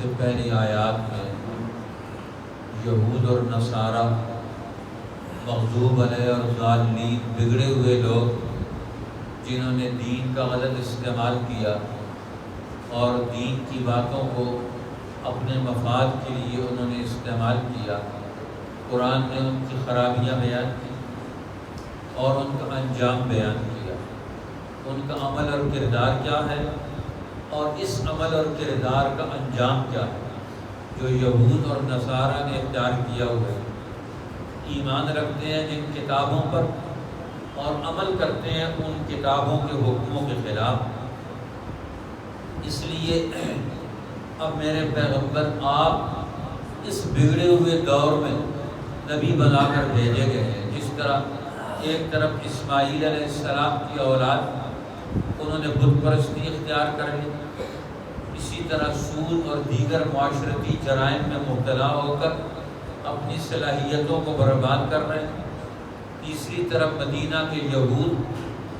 سے پہلی آیات میں یہود اور نصارہ مغضوب علیہ اور ضالین بگڑے ہوئے لوگ جنہوں نے دین کا غلط استعمال کیا اور دین کی باتوں کو اپنے مفاد کے لیے انہوں نے استعمال کیا، قرآن نے ان کی خرابیاں بیان کی اور ان کا انجام بیان کیا، ان کا عمل اور کردار کیا ہے اور اس عمل اور کردار کا انجام کیا ہے جو یہود اور نصارہ نے اختیار کیا ہوا ہے۔ ایمان رکھتے ہیں جن کتابوں پر اور عمل کرتے ہیں ان کتابوں کے حکموں کے خلاف۔ اس لیے اب میرے پیغمبر آپ اس بگڑے ہوئے دور میں نبی بنا کر بھیجے گئے ہیں۔ جس طرح ایک طرف اسماعیل علیہ السلام کی اولاد انہوں نے بت پرستی اختیار کر لی، اسی طرح سود اور دیگر معاشرتی جرائم میں مبتلا ہو کر اپنی صلاحیتوں کو برباد کر رہے ہیں۔ تیسری طرف مدینہ کے یہود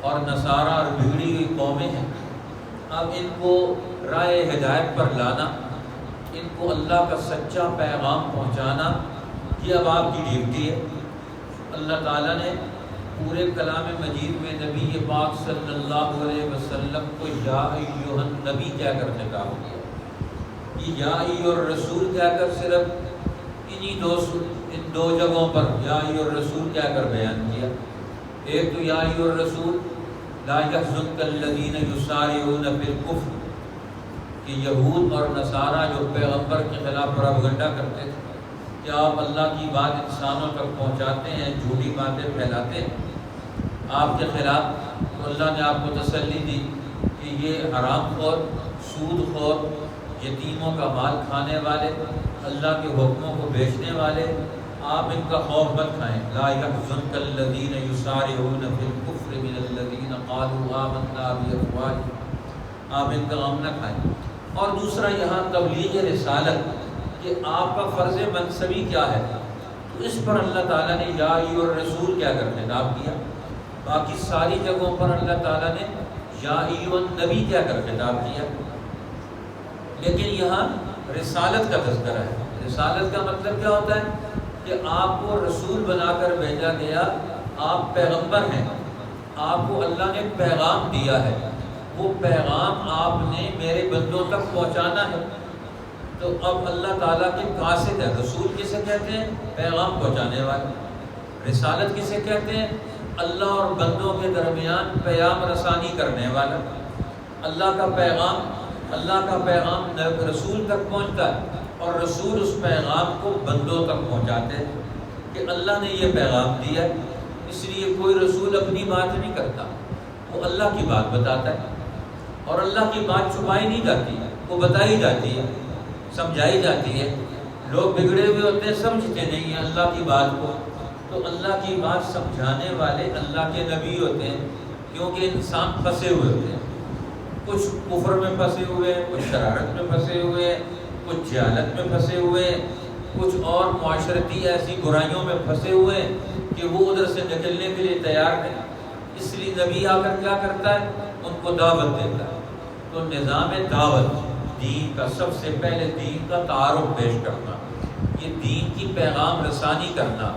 اور نصارہ اور بگڑی ہوئی قومیں ہیں۔ اب ان کو راہ ہدایت پر لانا، ان کو اللہ کا سچا پیغام پہنچانا، یہ اب آپ کی ڈیوٹی ہے۔ اللہ تعالیٰ نے پورے کلام مجید میں نبی پاک صلی اللہ علیہ وسلم کو یا ایھا النبی کہہ کر خطاب کیا۔ یہ یا ایھا الرسول کہہ کر صرف ان دو جگہوں پر یا ایھا الرسول کہہ کر بیان کیا۔ ایک تو یا ایھا الرسول لا یحزنک الذین یسارعون فی الکفر، کہ یہود اور نصارہ جو پیغمبر کے خلاف پروپیگنڈا کرتے تھے کہ آپ اللہ کی بات انسانوں تک پہنچاتے ہیں، جھوٹی باتیں پھیلاتے ہیں آپ کے خلاف، تو اللہ نے آپ کو تسلی دی کہ یہ حرام خور، سود خور، یتیموں کا مال کھانے والے، اللہ کے حکموں کو بیچنے والے، آپ ان کا خوف مت کھائیں۔ لا یحزنک الذین یسارعون فی الکفر من الذین قالوا آمنا بافواہہم، آپ ان کا غم نہ کھائیں۔ اور دوسرا یہاں تبلیغ رسالت کہ آپ کا فرض منصبی کیا ہے، تو اس پر اللہ تعالیٰ نے یا ایھا الرسول کہہ کر خطاب کیا۔ باقی ساری جگہوں پر اللہ تعالیٰ نے یا ایھا النبی کہہ کر خطاب کیا، لیکن یہاں رسالت کا تذکرہ ہے۔ رسالت کا مطلب کیا ہوتا ہے کہ آپ کو رسول بنا کر بھیجا گیا، آپ پیغمبر ہیں، آپ کو اللہ نے پیغام دیا ہے، وہ پیغام آپ نے میرے بندوں تک پہنچانا ہے۔ تو اب اللہ تعالیٰ کے قاصد ہے۔ رسول کسے کہتے ہیں؟ پیغام پہنچانے والے۔ رسالت کسے کہتے ہیں؟ اللہ اور بندوں کے درمیان پیام رسانی کرنے والا۔ اللہ کا پیغام رسول تک پہنچتا ہے اور رسول اس پیغام کو بندوں تک پہنچاتے ہیں کہ اللہ نے یہ پیغام دیا ہے۔ اس لیے کوئی رسول اپنی بات نہیں کرتا، وہ اللہ کی بات بتاتا ہے، اور اللہ کی بات چھپائی نہیں جاتی، وہ بتائی جاتی ہے، سمجھائی جاتی ہے۔ لوگ بگڑے ہوئے ہوتے ہیں، سمجھتے نہیں ہیں اللہ کی بات کو، تو اللہ کی بات سمجھانے والے اللہ کے نبی ہوتے ہیں، کیونکہ انسان پھنسے ہوئے ہوتے ہیں، کچھ کفر میں پھنسے ہوئے ہیں، کچھ شرارت میں پھنسے ہوئے ہیں، کچھ جہالت میں پھنسے ہوئے ہیں، کچھ اور معاشرتی ایسی برائیوں میں پھنسے ہوئے ہیں کہ وہ ادھر سے نکلنے کے لیے تیار نہیں۔ اس لیے نبی آ کر کیا کرتا ہے؟ ان کو دعوت دیتا ہے۔ تو نظام دعوت، دین کا سب سے پہلے دین کا تعارف پیش کرنا، یہ دین کی پیغام رسانی کرنا،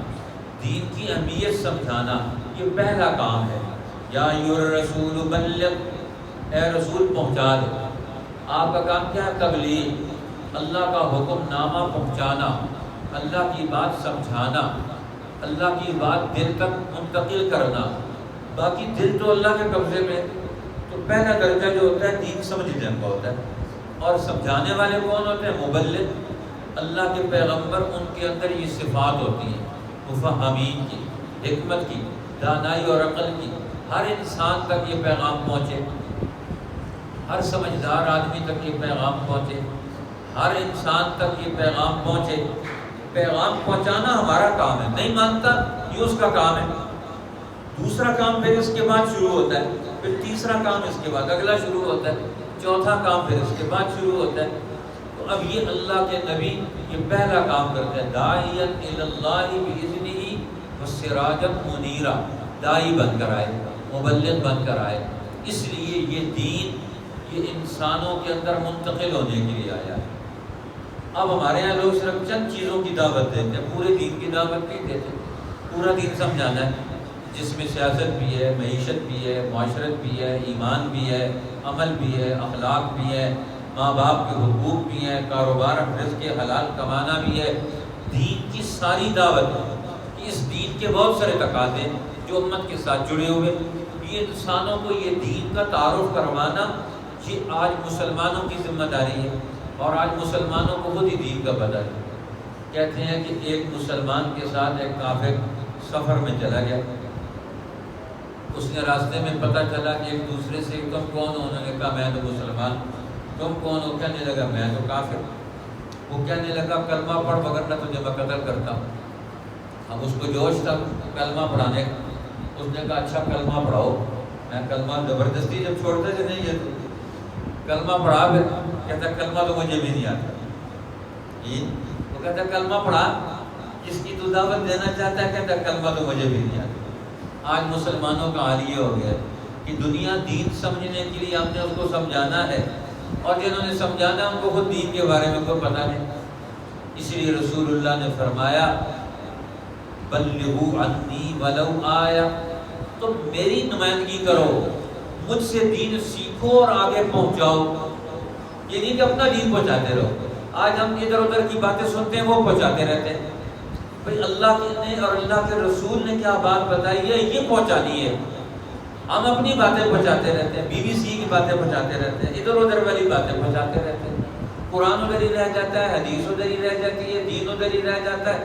دین کی اہمیت سمجھانا، یہ پہلا کام ہے۔ یا ایھا الرسول بلغ، اے رسول پہنچا دے۔ آپ کا کام کیا ہے؟ تبلیغ، اللہ کا حکم نامہ پہنچانا، اللہ کی بات سمجھانا، اللہ کی بات دل تک منتقل کرنا۔ باقی دل تو اللہ کے قبضے میں، تو پہلا درجہ جو ہوتا ہے دین سمجھنے کا ہوتا ہے۔ اور سمجھانے والے کون ہوتے ہیں؟ مبلغ، اللہ کے پیغمبر، ان کے اندر یہ صفات ہوتی ہیں، مفہمین کی، حکمت کی، دانائی اور عقل کی، ہر انسان تک یہ پیغام پہنچے، ہر سمجھدار آدمی تک یہ پیغام پہنچے، ہر انسان تک یہ پیغام پہنچے۔ پیغام پہنچانا ہمارا کام ہے، نہیں مانتا یہ اس کا کام ہے۔ دوسرا کام پھر اس کے بعد شروع ہوتا ہے، پھر تیسرا کام اس کے بعد اگلا شروع ہوتا ہے، چوتھا کام پھر اس کے بعد شروع ہوتا ہے۔ تو اب یہ اللہ کے نبی یہ پہلا کام کرتے ہیں، داعیا الی اللہ باذنہ وسراجا منیرا، داعی بن کر آئے، مبلغ بن کر آئے۔ اس لیے یہ دین یہ انسانوں کے اندر منتقل ہونے کے لیے آیا ہے۔ اب ہمارے یہاں لوگ صرف چند چیزوں کی دعوت دیتے ہیں، پورے دین کی دعوت نہیں دیتے۔ پورا دین سمجھانا ہے جس میں سیاست بھی ہے، معیشت بھی ہے، معاشرت بھی ہے، ایمان بھی ہے، عمل بھی ہے، اخلاق بھی ہے، ماں باپ کے حقوق بھی ہیں، کاروبار رزق کے حلال کمانا بھی ہے۔ دین کی ساری دعوت ہے کہ اس دین کے بہت سارے تقاضے جو امت کے ساتھ جڑے ہوئے، یہ انسانوں کو یہ دین کا تعارف کروانا، یہ آج مسلمانوں کی ذمہ داری ہے، اور آج مسلمانوں کو خود ہی دین کا پتہ ہے۔ کہتے ہیں کہ ایک مسلمان کے ساتھ ایک کافر سفر میں چلا گیا، اس نے راستے میں پتہ چلا کہ ایک دوسرے سے تم کون ہو؟ انہوں نے کہا میں تو مسلمان۔ تم کون ہو؟ کہنے لگا میں تو کافر۔ وہ کہنے لگا کلمہ پڑھ وگرنہ تجھے میں قتل کرتا ہوں۔ اب اس کو جوش تھا کلمہ پڑھانے کا، اس نے کہا اچھا کلمہ پڑھاؤ۔ میں کلمہ زبردستی جب چھوڑتے تھے نہیں یہ تو کلمہ پڑھا، پھر کہتا کلمہ تو مجھے بھی نہیں آتا۔ وہ کہتا کلمہ پڑھا، جس کی تو دعوت دینا چاہتا ہے کہتا کلمہ تو مجھے بھی نہیں آتا۔ آج مسلمانوں کا حال یہ ہو گیا کہ دنیا دین سمجھنے کے لیے ہم نے اس کو سمجھانا ہے، اور جنہوں نے سمجھانا ہے ان کو خود دین کے بارے میں کوئی پتہ نہیں۔ اس لیے رسول اللہ نے فرمایا بلغوا عنی ولو آیا، تم میری نمائندگی کرو، مجھ سے دین سیکھو اور آگے پہنچاؤ۔ یہ نہیں کہ اپنا دین پہنچاتے رہو۔ آج ہم ادھر ادھر کی باتیں سنتے ہیں، وہ پہنچاتے رہتے ہیں۔ بھئی اللہ نے اور اللہ کے رسول نے کیا بات بتائی ہے یہ پہنچانی ہے۔ ہم اپنی باتیں پہنچاتے رہتے ہیں، BBC کی باتیں پہنچاتے رہتے ہیں، ادھر ادھر والی باتیں پہنچاتے رہتے ہیں۔ قرآن ادھر ہی رہ جاتا ہے، حدیث ادھر ہی رہ جاتی ہے، دین ادھر ہی رہ جاتا ہے۔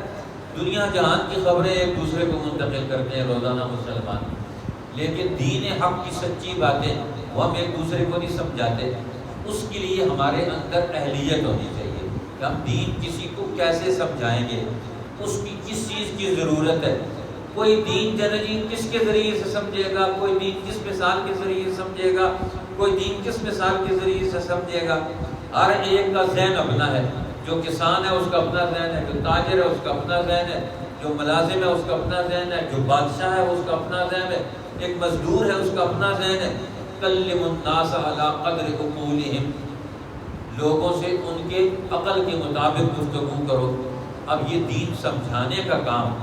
دنیا جہان کی خبریں ایک دوسرے کو منتقل کرتے ہیں روزانہ مسلمان، لیکن دین حق کی سچی باتیں وہ ہم ایک دوسرے کو نہیں سمجھاتے۔ اس کے لیے ہمارے اندر اہلیت ہونی چاہیے کہ ہم دین کسی کو کیسے سمجھائیں گے، اس کی کس چیز کی ضرورت ہے۔ کوئی دین جنرلی کس کے ذریعے سے سمجھے گا، کوئی دین کس مثال کے ذریعے سے سمجھے گا، کوئی دین کس مثال کے ذریعے سے سمجھے گا۔ ہر ایک کا ذہن اپنا ہے، جو کسان ہے اس کا اپنا ذہن ہے، جو تاجر ہے اس کا اپنا ذہن ہے، جو ملازم ہے اس کا اپنا ذہن ہے، جو بادشاہ ہے اس کا اپنا ذہن ہے، ایک مزدور ہے اس کا اپنا ذہن ہے۔ کلم الناس علی قدر عقولہم، لوگوں سے ان کے عقل کے مطابق گفتگو کرو۔ اب یہ دین سمجھانے کا کام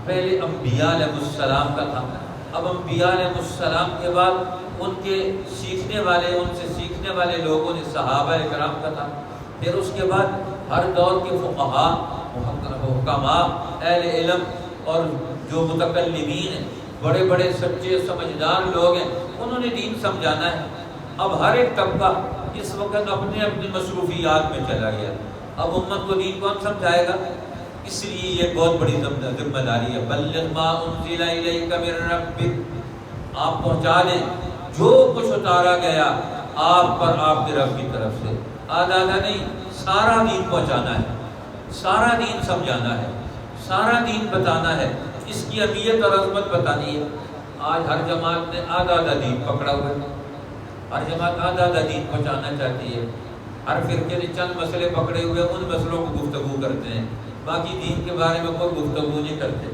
پہلے انبیاء علیہ السلام کا تھا، اب انبیاء علیہ السلام کے بعد ان کے سیکھنے والے، ان سے سیکھنے والے لوگوں نے صحابہ کرام کا تھا، پھر اس کے بعد ہر دور کے فقہاء، حکماء، اہل علم اور جو متکلمین ہیں، بڑے بڑے سچے سمجھدار لوگ ہیں، انہوں نے دین سمجھانا ہے۔ اب ہر ایک طبقہ اس وقت اپنے اپنی مصروفیات میں چلا گیا، اب امت کو دین کون سمجھائے گا؟ اس لیے یہ بہت بڑی ذمہ داری ہے۔ بلغ ما انزل الیک من ربک، آپ پہنچا دیں جو کچھ اتارا گیا آپ پر آپ کے رب کی طرف سے، آدھا آدھا نہیں، سارا دین پہنچانا ہے، سارا دین سمجھانا ہے، سارا دین بتانا ہے، اس کی اہمیت اور عظمت بتانی ہے۔ آج ہر جماعت نے آدھا آدھا دین پکڑا ہوا ہے، ہر جماعت آدھا آدھا دین پہنچانا چاہتی ہے، ہر فرقے نے چند مسئلے پکڑے ہوئے ان مسئلوں کو گفتگو کرتے ہیں، باقی دین کے بارے میں کوئی گفتگو نہیں کرتے۔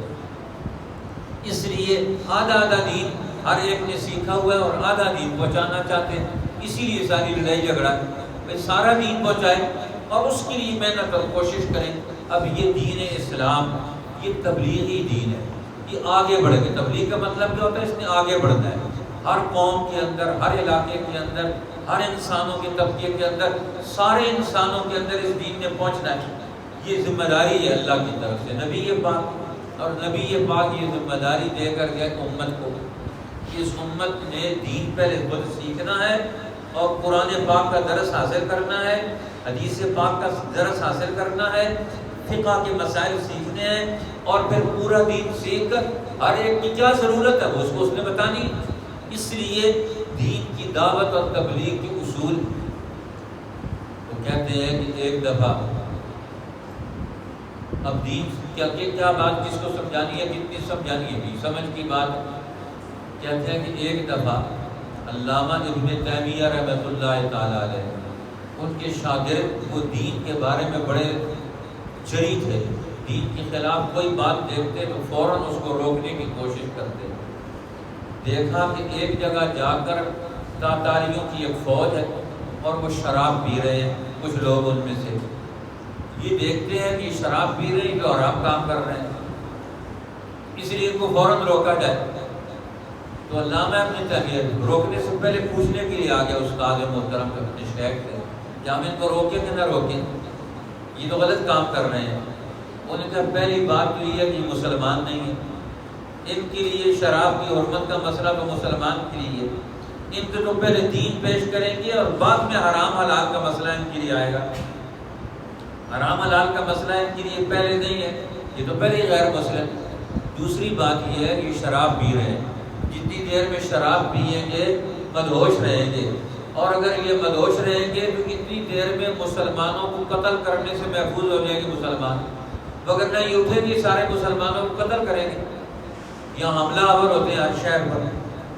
اس لیے آدھا آدھا دین ہر ایک نے سیکھا ہوا ہے اور آدھا دین پہنچانا چاہتے ہیں، اسی لیے ساری لڑائی جھگڑا ہے، سارا دین پہنچائے اور اس کے لیے محنت اور کوشش کریں۔ اب یہ دین اسلام یہ تبلیغی دین ہے، یہ آگے بڑھے گا۔ تبلیغ کا مطلب کیا ہوتا ہے؟ اس نے آگے بڑھنا ہے، ہر قوم کے اندر، ہر علاقے کے اندر، ہر انسانوں کے طبقے کے اندر، سارے انسانوں کے اندر اس دین نے پہنچنا ہے۔ یہ ذمہ داری ہے اللہ کی طرف سے، نبی پاک، اور نبی پاک یہ ذمہ داری دے کر گئے امت کو کہ اس امت نے دین پہلے خود سیکھنا ہے اور قرآن پاک کا درس حاصل کرنا ہے، حدیث پاک کا درس حاصل کرنا ہے، فقہ کے مسائل سیکھنے ہیں، اور پھر پورا دین سیکھ کر ہر ایک کی کیا ضرورت ہے وہ اس کو اس نے بتانی۔ اس لیے دین کی دعوت اور تبلیغ کے اصول، وہ کہتے ہیں کہ ایک دفعہ اب دین کیا بات کس کو سمجھانی ہے، کتنی سمجھانی ہے، بھی سمجھ کی بات۔ کہتے ہیں کہ ایک دفعہ علامہ ابن تیمیہ رحمۃ اللہ تعالی علیہ، ان کے شاگرد وہ دین کے بارے میں بڑے جری تھے، دین کے خلاف کوئی بات دیکھتے تو فوراً اس کو روکنے کی کوشش کرتے۔ دیکھا کہ ایک جگہ جا کر تاتاریوں کی ایک فوج ہے اور وہ شراب پی رہے ہیں، کچھ لوگ ان میں سے یہ دیکھتے ہیں کہ شراب پی رہے ہیں تو حرام کام کر رہے ہیں، اس لیے ان کو فوراً روکا جائے۔ تو علامہ ابن تیمیہ روکنے سے پہلے پوچھنے کے لیے آ گیا استاد محترم اپنے شیخ سے کہ ہم ان کو روکیں کہ نہ روکیں، یہ تو غلط کام کر رہے ہیں۔ انہوں نے کہا پہلی بات تو یہ ہے کہ یہ مسلمان نہیں ہے، ان کے لیے شراب کی حرمت کا مسئلہ تو مسلمان کے لیے، ان کو تو پہلے دین پیش کریں گے اور بعد میں حرام حلال کا مسئلہ ان کے لیے آئے گا۔ حرام حلال کا مسئلہ ان کے لیے پہلے نہیں ہے، یہ تو پہلے ہی غیر مسلم۔ دوسری بات یہ ہے کہ یہ شراب پی رہے ہیں، جتنی دیر میں شراب پئیں گے مدہوش رہیں گے، اور اگر یہ مدہوش رہیں گے تو اتنی دیر میں مسلمانوں کو قتل کرنے سے محفوظ ہو جائیں گے مسلمان، وگرنہ یہ اٹھیں گے سارے مسلمانوں کو قتل کریں گے۔ یہاں حملہ آور ہوتے ہیں ہر شہر پر،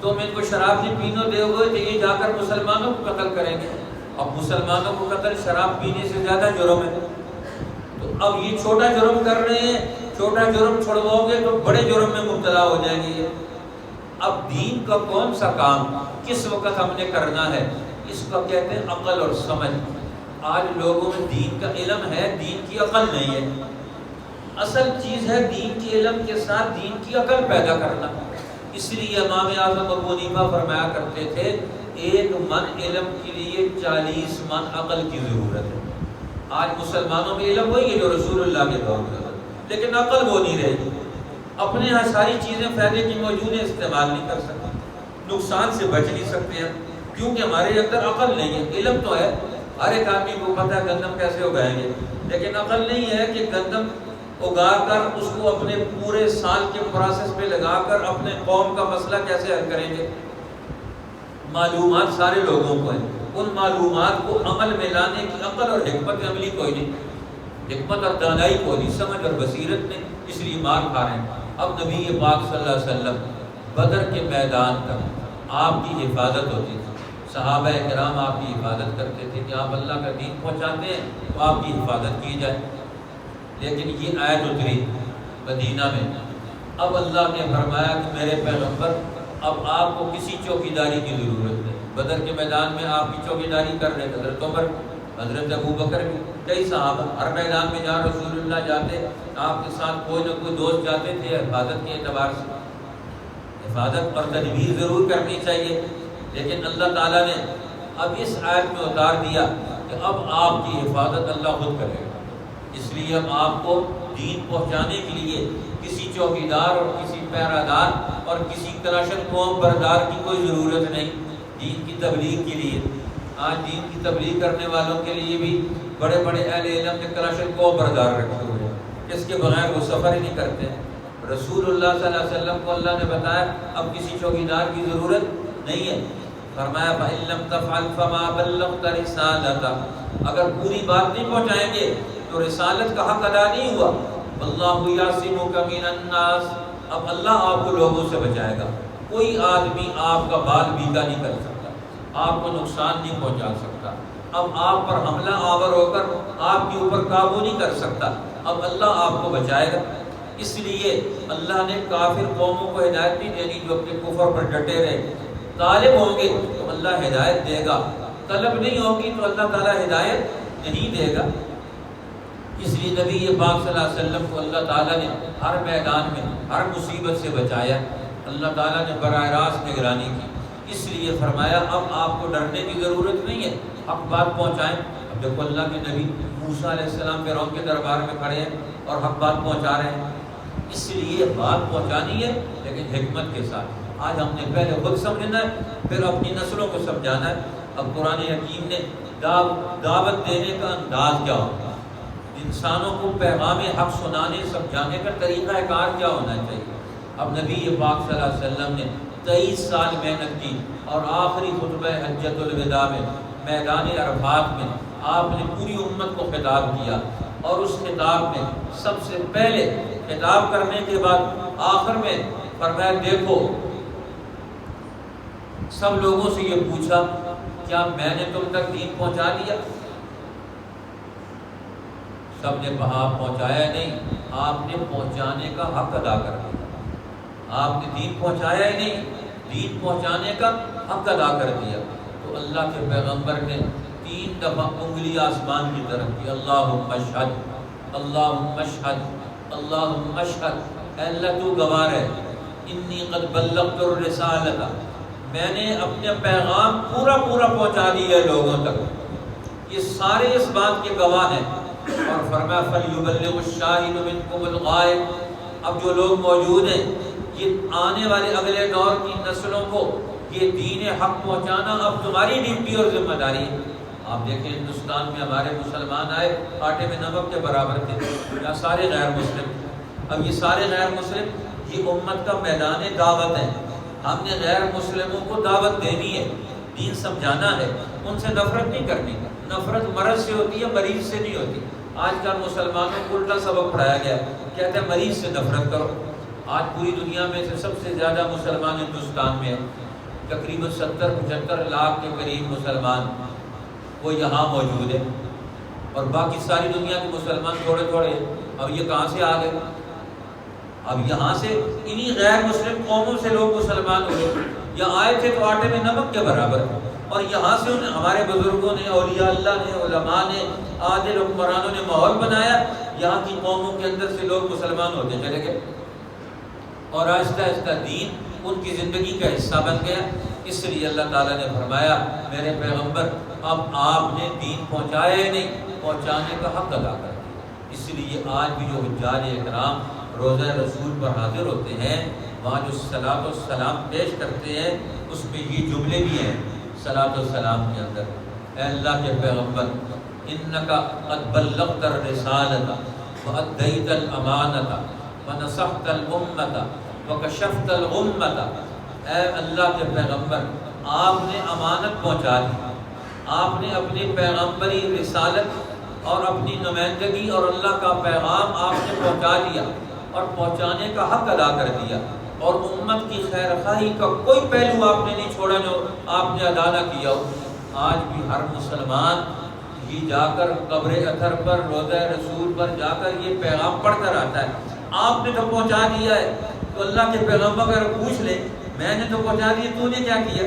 تم ان کو شراب نہیں پینے دے ہوئے تو یہ جا کر مسلمانوں کو قتل کریں گے، اب مسلمانوں کو قتل شراب پینے سے زیادہ جرم ہے۔ تو اب یہ چھوٹا جرم کر رہے ہیں، چھوٹا جرم چھڑواؤ گے تو بڑے جرم میں مبتلا ہو جائیں گے۔ اب دین کا کون سا کام کس وقت ہم نے کرنا ہے، اس کا کہتے ہیں عقل اور سمجھ۔ آج لوگوں میں دین کا علم ہے، دین کی عقل نہیں ہے۔ اصل چیز ہے دین کے علم کے ساتھ دین کی عقل پیدا کرنا۔ اس لیے امام اعظم ابو حنیفہ فرمایا کرتے تھے 1 من علم کے لیے 40 من عقل کی ضرورت ہے۔ آج مسلمانوں میں علم وہی ہے جو رسول اللہ کے دور میں، لیکن عقل وہ نہیں رہی۔ اپنے یہاں ساری چیزیں فائدے کی موجود ہیں، استعمال نہیں کر سکتے، نقصان سے بچ نہیں سکتے ہیں، کیونکہ ہمارے اندر عقل نہیں ہے۔ علم تو ہے، ہر ایک آدمی کو پتہ ہے گندم کیسے اگائیں گے، لیکن عقل نہیں ہے کہ گندم اگا کر اس کو اپنے پورے سال کے پروسیس پہ لگا کر اپنے قوم کا مسئلہ کیسے حل کریں گے۔ معلومات سارے لوگوں کو ہیں، ان معلومات کو عمل میں لانے کی عقل اور حکمت عملی کوئی نہیں، حکمت اور دانائی کوئی نہیں، سمجھ اور بصیرت نہیں، اس لیے مار کھا رہے ہیں۔ اب نبی پاک صلی اللہ علیہ وسلم بدر کے میدان تک آپ کی حفاظت ہوتی تھی، صحابہ کرام آپ کی حفاظت کرتے تھے کہ آپ اللہ کا دین پہنچاتے ہیں تو آپ کی حفاظت کی جائے۔ لیکن یہ آیت اتری مدینہ میں، اب اللہ نے فرمایا کہ میرے پیغمبر اب آپ کو کسی چوکیداری کی ضرورت نہیں۔ بدر کے میدان میں آپ کی چوکیداری کر رہے حضرت عمر، حضرت ابوبکر بھی، کئی صحابہ، ہر میدان میں جہاں رسول اللہ جاتے آپ کے ساتھ کوئی نہ کوئی دوست جاتے تھے حفاظت کے اعتبار سے۔ حفاظت اور تدبیر ضرور کرنی چاہیے، لیکن اللہ تعالیٰ نے اب اس آیت میں اتار دیا کہ اب آپ کی حفاظت اللہ خود کرے گا۔ اس لیے اب آپ کو دین پہنچانے کے لیے کسی چوکیدار اور کسی پہرادار اور کسی کلاشن قوم بردار کی کوئی ضرورت نہیں۔ دین کی تبلیغ کے لیے آج دین کی تبلیغ کرنے والوں کے لیے بھی بڑے بڑے اہل علم نے کلاشن قوم بردار رکھے ہوئے ہیں، اس کے بغیر وہ سفر ہی نہیں کرتے۔ رسول اللہ صلی اللہ علیہ وسلم کو اللہ نے بتایا اب کسی چوکیدار کی ضرورت نہیں ہے، فرمایا فَإِن لَّمْ تَفْعَلْ فَمَا بَلَّغْتَ رِسَالَتَهُ، اگر پوری بات نہیں پہنچائیں گے تو رسالت کا حق ادا نہیں ہوا۔ وَاللَّهُ يَعْصِمُكَ مِنَ النَّاسِ، اب اللہ آپ کو لوگوں سے بچائے گا، کوئی آدمی آپ کا بال بیگا نہیں کر سکتا، آپ کو نقصان نہیں پہنچا سکتا، اب آپ پر حملہ آور ہو کر آپ کے اوپر قابو نہیں کر سکتا، اب اللہ آپ کو بچائے گا۔ اس لیے اللہ نے کافر قوموں کو ہدایت نہیں دینی جو اپنے کفر پر ڈٹے رہے۔ طالب ہوں گے تو اللہ ہدایت دے گا، طلب نہیں ہوگی تو اللہ تعالیٰ ہدایت نہیں دے گا۔ اس لیے نبی پاک صلی اللہ علیہ وسلم کو اللہ تعالیٰ نے ہر میدان میں ہر مصیبت سے بچایا، اللہ تعالیٰ نے براہ راست نگرانی کی۔ اس لیے فرمایا اب آپ کو ڈرنے کی ضرورت نہیں ہے، حق بات پہنچائیں۔ اب دیکھو اللہ کے نبی موسیٰ علیہ السلام فرعون کے دربار میں کھڑے ہیں اور حق بات پہنچا رہے ہیں۔ اس لیے بات پہنچانی ہے لیکن حکمت کے ساتھ۔ آج ہم نے پہلے خود سمجھنا ہے پھر اپنی نسلوں کو سمجھانا ہے۔ اب قرآن حکیم نے دعوت دینے کا انداز کیا ہوتا ہے، انسانوں کو پیغام حق سنانے سمجھانے کا طریقہ کار کیا ہونا چاہیے۔ اب نبی پاک صلی اللہ علیہ وسلم نے 23 سال محنت کی اور آخری خطبہ حجۃ الوداع میں میدان عرفات میں آپ نے پوری امت کو خطاب کیا، اور اس خطاب میں سب سے پہلے خطاب کرنے کے بعد آخر میں فرمایا دیکھو، سب لوگوں سے یہ پوچھا کیا میں نے تم تک دین پہنچا دیا؟ سب نے کہا پہنچایا نہیں، آپ نے پہنچانے کا حق ادا کر دیا، آپ نے دین پہنچایا ہی نہیں، دین پہنچانے کا حق ادا کر دیا۔ تو اللہ کے پیغمبر نے 3 دفعہ انگلی آسمان کی طرف کی، اللہم اشہد، اللہم اشہد، اللہم اشہد، اے اللہ تو گواہ ہے، انی قد بلغت الرسالۃ، میں نے اپنے پیغام پورا پہنچا دیا ہے لوگوں تک، یہ سارے اس بات کے گواہ ہیں۔ اور فرمایا فلیبلغ الشاہد منکم الغائب، اب جو لوگ موجود ہیں یہ آنے والے اگلے دور کی نسلوں کو یہ دین حق پہنچانا اب تمہاری ڈیوٹی اور ذمہ داری ہے۔ آپ دیکھیں ہندوستان میں ہمارے مسلمان آئے آٹے میں نمک کے برابر تھے، یا سارے غیر مسلم، اب یہ سارے غیر مسلم یہ امت کا میدان دعوت ہے، ہم نے غیر مسلموں کو دعوت دینی ہے، دین سمجھانا ہے، ان سے نفرت نہیں کرنی، نفرت مرض سے ہوتی ہے، مریض سے نہیں ہوتی۔ آج کل مسلمانوں کو الٹا سبق پڑھایا گیا، کہتے ہیں مریض سے نفرت کرو۔ آج پوری دنیا میں سے سب سے زیادہ مسلمان ہندوستان میں ہیں، تقریباً 70-75 لاکھ کے قریب مسلمان وہ یہاں موجود ہیں، اور باقی ساری دنیا کے مسلمان تھوڑے تھوڑے۔ اب یہ کہاں سے آ گئے؟ اب یہاں سے انہی غیر مسلم قوموں سے لوگ مسلمان ہوئے، یہاں آئے تھے تو آٹے میں نمک کے برابر، اور یہاں سے انہیں ہمارے بزرگوں نے، اولیاء اللہ نے، علماء نے، عادل حکمرانوں نے ماحول بنایا، یہاں کی قوموں کے اندر سے لوگ مسلمان ہوتے چلے گئے، اور آہستہ آہستہ دین ان کی زندگی کا حصہ بن گیا۔ اس لیے اللہ تعالیٰ نے فرمایا میرے پیغمبر اب آپ نے دین پہنچایا ہی نہیں، پہنچانے کا حق ادا کر دیا۔ اس لیے آج بھی جو حجاج اکرام روزہ رسول پر حاضر ہوتے ہیں، وہاں جو صلاۃ و سلام پیش کرتے ہیں اس میں یہ جملے بھی ہیں صلاۃ و سلام کے اندر، اے اللہ کے پیغمبر انک قد بلغت الرسالۃ وادیت الامانۃ ونصحت الامۃ وکشفت الغمۃ، اے اللہ کے پیغمبر آپ نے امانت پہنچا دی، آپ نے اپنی پیغمبری رسالت اور اپنی نمائندگی اور اللہ کا پیغام آپ نے پہنچا دیا اور پہنچانے کا حق ادا کر دیا، اور امت کی خیر خواہی کا کوئی پہلو آپ نے نہیں چھوڑا جو آپ نے ادا نہ کیا ہو۔ آج بھی ہر مسلمان یہ جا کر قبر اطہر پر، روضہ رسول پر جا کر یہ پیغام پڑھ کر آتا ہے، آپ نے تو پہنچا دیا ہے، تو اللہ کے پیغمبر اگر پوچھ لیں میں نے تو پہنچا دیا تو نے کیا کیا،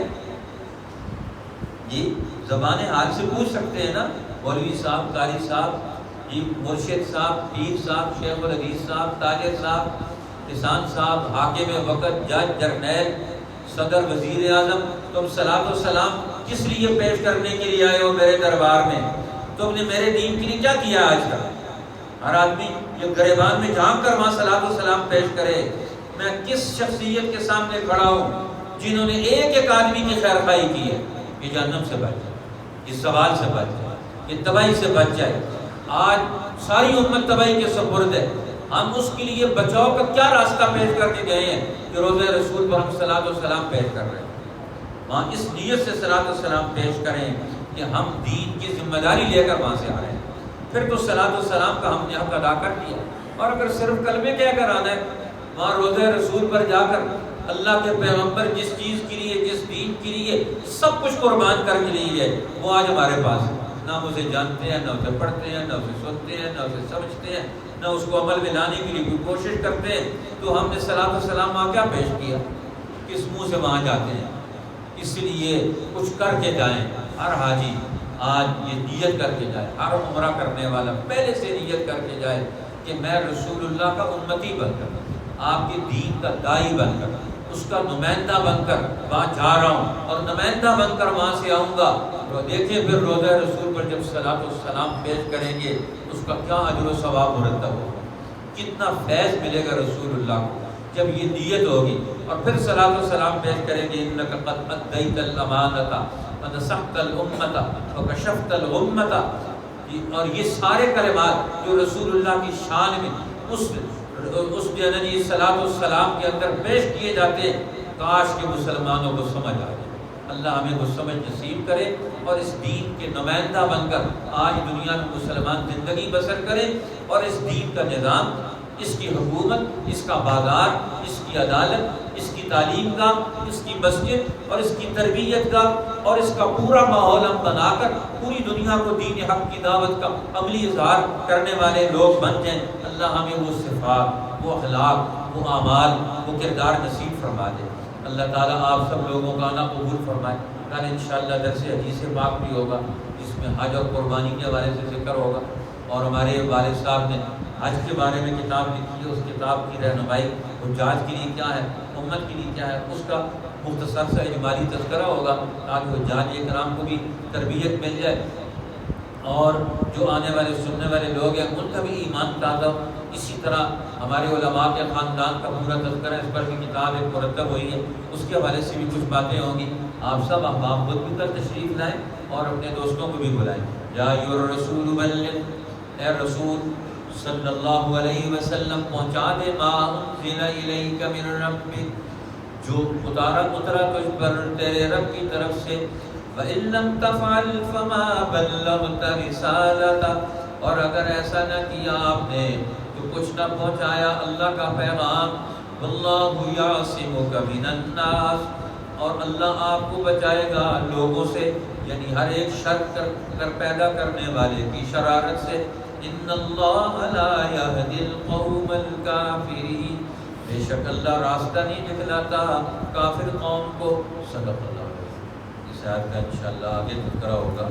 یہ زبان حال سے پوچھ سکتے ہیں نا، مولوی صاحب، قاری صاحب، یہ مرشد صاحب، پیر صاحب، شیخ الحدیث صاحب، تاجر صاحب، کسان صاحب، حاکم وقت، جج، جرنیل، صدر، وزیر اعظم، تم صلاۃ و سلام کس لیے پیش کرنے کے لیے آئے ہو میرے دربار میں؟ تم نے میرے دین کے لیے کیا کیا آج تک؟ ہر آدمی جو گریبان میں جھانک کر وہاں صلاۃ و سلام پیش کرے، میں کس شخصیت کے سامنے کھڑا ہوں جنہوں نے ایک ایک آدمی کی خیر خواہی کی ہے، یہ جہنم سے بچ جائے، اس سوال سے بچ جائے، یہ تباہی سے بچ جائے۔ آج ساری امت تباہی کے سپرد ہے، ہم اس کے لیے بچاؤ کا کیا راستہ پیش کر کے گئے ہیں کہ روزہ رسول پر ہم صلاۃ و سلام پیش کر رہے ہیں؟ وہاں اس نیت سے صلاۃ و سلام پیش کریں کہ ہم دین کی ذمہ داری لے کر وہاں سے آ رہے ہیں، پھر تو صلاۃ و سلام کا ہم نے حق ادا کر دیا۔ اور اگر صرف کلمے کہہ کر آنا ہے، وہاں روزہ رسول پر جا کر اللہ کے پیغمبر جس چیز کے لیے، جس دین کے لیے سب کچھ قربان کر کے لیے ہے، وہ آج ہمارے پاس ہے، نہ ہم اسے جانتے ہیں، نہ اسے پڑھتے ہیں، نہ اسے سنتے ہیں، نہ اسے سمجھتے ہیں، نہ اس کو عمل میں لانے کے لیے کوئی کوشش کرتے ہیں، تو ہم نے صلاۃ و سلام وہاں کیا پیش کیا، کس منہ سے وہاں جاتے ہیں؟ اس لیے کچھ کر کے جائیں۔ ہر حاجی آج یہ نیت کر کے جائے، ہر عمرہ کرنے والا پہلے سے نیت کر کے جائے کہ میں رسول اللہ کا امتی بن کر، آپ کے دین کا داعی بن کر، اس کا نمائندہ بن کر وہاں جا رہا ہوں، اور نمائندہ بن کر وہاں سے آؤں گا۔ دیکھیں پھر روزہ رسول پر جب صلاۃ و سلام پیش کریں گے اس کا کیا اجر و ثواب مرتب ہوگا، کتنا فیض ملے گا رسول اللہ کو جب یہ نیت ہوگی۔ اور پھر صلاۃ و سلام پیش کریں گے انک قد ادیت الامانۃ ونصحت الامۃ وکشفت الغمۃ، اور یہ سارے کلمات جو رسول اللہ کی شان میں اس جنری صلاۃ و سلام کے اندر پیش کیے جاتے ہیں، کاش کے مسلمانوں کو سمجھ آ جائے۔ اللہ ہمیں وہ سمجھ نصیب کرے اور اس دین کے نمائندہ بن کر آج دنیا میں مسلمان زندگی بسر کریں، اور اس دین کا نظام، اس کی حکومت، اس کا بازار، اس کی عدالت، اس کی تعلیم کا، اس کی مسجد اور اس کی تربیت کا اور اس کا پورا ماحول ہم بنا کر پوری دنیا کو دین حق کی دعوت کا عملی اظہار کرنے والے لوگ بن جائیں۔ اللہ ہمیں وہ صفات، وہ اخلاق، وہ اعمال، وہ کردار نصیب فرما دے۔ اللہ تعالیٰ آپ سب لوگوں کا آنا قبول فرمائے۔ کل انشاءاللہ درس حدیث پاک بھی ہوگا جس میں میں حج اور قربانی کے حوالے سے ذکر ہوگا، اور ہمارے والد صاحب نے حج کے بارے میں کتاب لکھی ہے، اس کتاب کی رہنمائی حجاج کے لیے کیا ہے، امت کے لیے کیا ہے، اس کا مختصر سا اجمالی تذکرہ ہوگا تاکہ حجاج کرام کو بھی تربیت مل جائے اور جو آنے والے سننے والے لوگ ہیں ان کا بھی ایمان تازہ ہو۔ اسی طرح ہمارے علماء کے خاندان کا پورا تذکرہ، اس پر بھی کتاب ایک مرتب ہوئی ہے، اس کے حوالے سے بھی کچھ باتیں ہوں گی۔ آپ سب احباب خود بھی کر تشریف لائیں اور اپنے دوستوں کو بھی بلائیں۔ یا ایھا الرسول بلغ، اے رسول صلی اللہ علیہ وسلم پہنچا دے ما انزل الیک من ربک، جو اترا تجھ پر تیرے رب کی طرف سے، وَإِن لَّمْ تَفْعَلْ فَمَا بَلَّغْتَ رِسَالَتَهُ، اور اگر ایسا نہ کیا آپ نے تو کچھ نہ پہنچایا اللہ کا پیغام، وَاللَّهُ يَعْصِمُكَ مِنَ النَّاسِ، اور اللہ آپ کو بچائے گا لوگوں سے، یعنی ہر ایک شر کر پیدا کرنے والے کی شرارت سے۔ إِنَّ اللَّهَ لَا يَهْدِي الْقَوْمَ الْكَافِرِينَ، بے شک اللہ راستہ نہیں دکھلاتا کافر قوم کو۔ صدق اللہ۔ اس آیت کا انشاءاللہ آگے تذکرہ ہوگا۔